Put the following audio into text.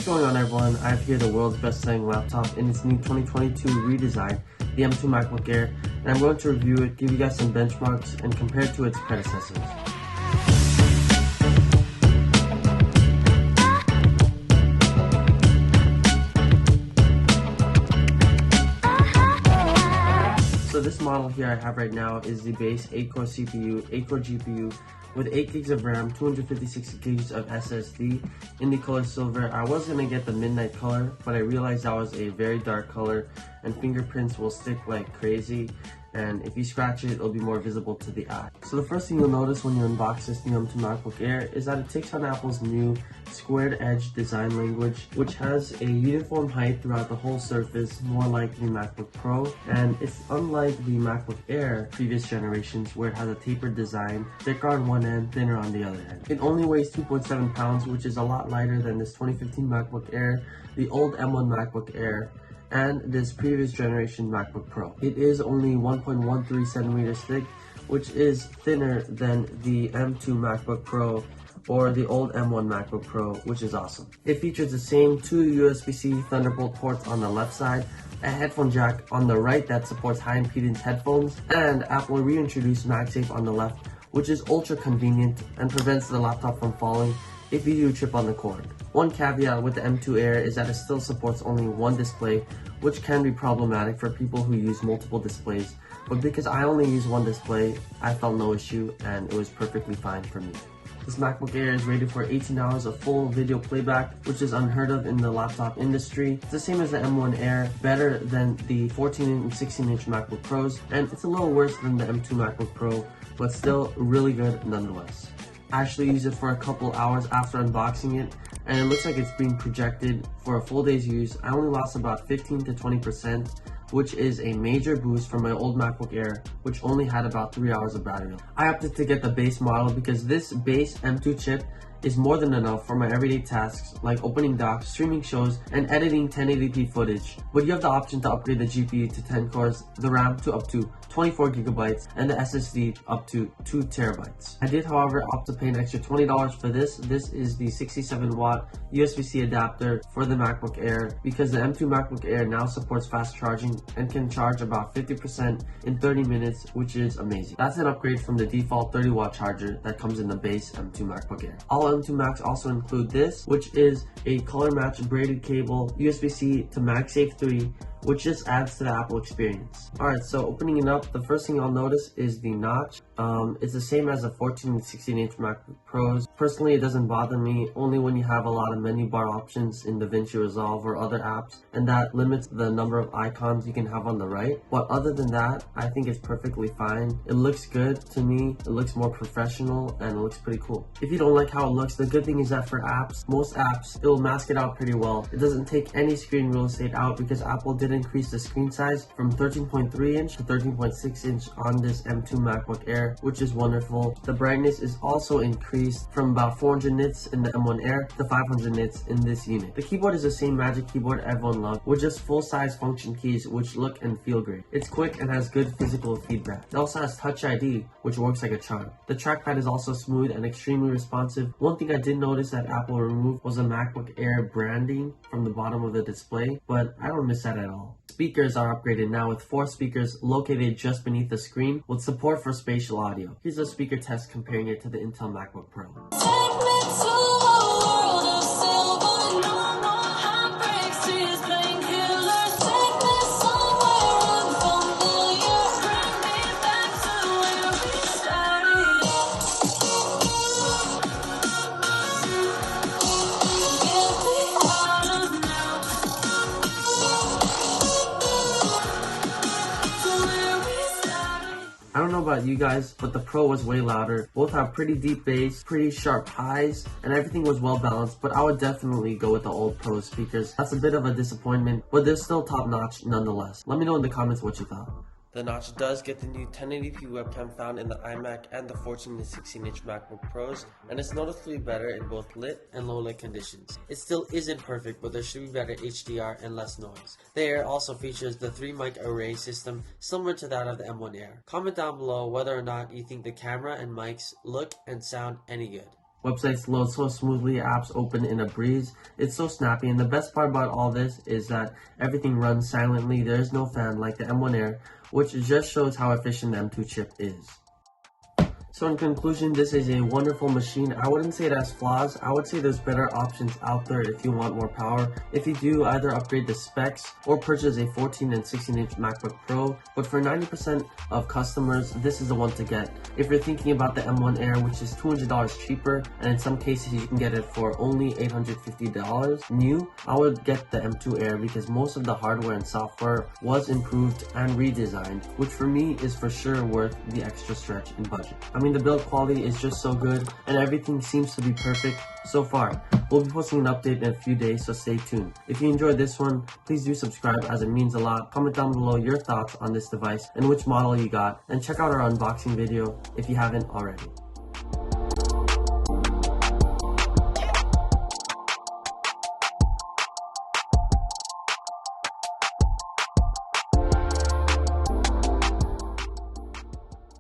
What's going on, everyone? I have here the world's best-selling laptop in its new 2022 redesign, the M2 MacBook Air, and I'm going to review it, give you guys some benchmarks, and compare it to its predecessors. So this model here I have right now is the base 8-core CPU, 8-core GPU with 8 gigs of RAM, 256 gigs of SSD in the color silver. I was going to get the midnight color, but I realized that was a very dark color and fingerprints will stick like crazy, and if you scratch it, it'll be more visible to the eye. So the first thing you'll notice when you unbox this new M2 MacBook Air is that it takes on Apple's new squared edge design language, which has a uniform height throughout the whole surface, more like the MacBook Pro, and it's unlike the MacBook Air previous generations where it has a tapered design, thicker on one end, thinner on the other end. It only weighs 2.7 pounds, which is a lot lighter than this 2015 MacBook Air, the old M1 MacBook Air, and this previous generation MacBook Pro. It is only 1.13 centimeters thick, which is thinner than the M2 MacBook Pro or the old M1 MacBook Pro, which is awesome. It features the same two USB-C Thunderbolt ports on the left side, a headphone jack on the right that supports high impedance headphones, and Apple reintroduced MagSafe on the left, which is ultra convenient and prevents the laptop from falling if you do trip on the cord. One caveat with the M2 Air is that it still supports only one display, which can be problematic for people who use multiple displays, but because I only use one display, I felt no issue and it was perfectly fine for me. This MacBook Air is rated for 18 hours of full video playback, which is unheard of in the laptop industry. It's the same as the M1 Air, better than the 14 and 16-inch MacBook Pros, and it's a little worse than the M2 MacBook Pro, but still really good nonetheless. I actually used it for a couple hours after unboxing it, and it looks like it's being projected for a full day's use. I only lost about 15 to 20%, which is a major boost from my old MacBook Air, which only had about 3 hours of battery. I opted to get the base model because this base M2 chip is more than enough for my everyday tasks like opening docs, streaming shows, and editing 1080p footage. But you have the option to upgrade the GPU to 10 cores, the RAM to up to 24 gigabytes, and the SSD up to 2 terabytes. I did, however, opt to pay an extra $20 for this. This is the 67-watt USB-C adapter for the MacBook Air because the M2 MacBook Air now supports fast charging and can charge about 50% in 30 minutes, which is amazing. That's an upgrade from the default 30-watt charger that comes in the base M2 MacBook Air. All M2 Macs also include this, which is a color match braided cable USB-C to MagSafe 3, which just adds to the Apple experience. Alright, so opening it up, the first thing I'll notice is the notch. It's the same as the 14 and 16-inch MacBook Pros. Personally, it doesn't bother me, only when you have a lot of menu bar options in DaVinci Resolve or other apps, and that limits the number of icons you can have on the right. But other than that, I think it's perfectly fine. It looks good to me, it looks more professional, and it looks pretty cool. If you don't like how it looks, the good thing is that for apps, most apps, it will mask it out pretty well. It doesn't take any screen real estate out because Apple did increase the screen size from 13.3 inch to 13.6 inch on this M2 MacBook Air, which is wonderful. The brightness is also increased from about 400 nits in the M1 Air to 500 nits in this unit. The keyboard is the same Magic Keyboard everyone loves, with just full-size function keys which look and feel great. It's quick and has good physical feedback. It also has Touch ID, which works like a charm. The trackpad is also smooth and extremely responsive. One thing I did notice that Apple removed was the MacBook Air branding from the bottom of the display, but I don't miss that at all. Speakers are upgraded now with 4 speakers located just beneath the screen with support for spatial audio. Here's a speaker test comparing it to the Intel MacBook Pro. I don't know about you guys, but the Pro was way louder. Both have pretty deep bass, pretty sharp highs, and everything was well balanced, but I would definitely go with the old Pro speakers. That's a bit of a disappointment, but they're still top notch nonetheless. Let me know in the comments what you thought. The notch does get the new 1080p webcam found in the iMac and the 14 and 16-inch MacBook Pros, and it's noticeably better in both lit and low lit conditions. It still isn't perfect, but there should be better HDR and less noise. The Air also features the 3-mic array system similar to that of the M1 Air. Comment down below whether or not you think the camera and mics look and sound any good. Websites load so smoothly, apps open in a breeze. It's so snappy, and the best part about all this is that everything runs silently. There is no fan like the M1 Air, which just shows how efficient the M2 chip is. So in conclusion, this is a wonderful machine. I wouldn't say it has flaws. I would say there's better options out there if you want more power. If you do, either upgrade the specs or purchase a 14 and 16-inch MacBook Pro. But for 90% of customers, this is the one to get. If you're thinking about the M1 Air, which is $200 cheaper, and in some cases you can get it for only $850 new, I would get the M2 Air because most of the hardware and software was improved and redesigned, which for me is for sure worth the extra stretch in budget. I mean, the build quality is just so good and everything seems to be perfect so far. We'll be posting an update in a few days, so stay tuned. If you enjoyed this one, please do subscribe as it means a lot. Comment down below your thoughts on this device and which model you got, and check out our unboxing video if you haven't already.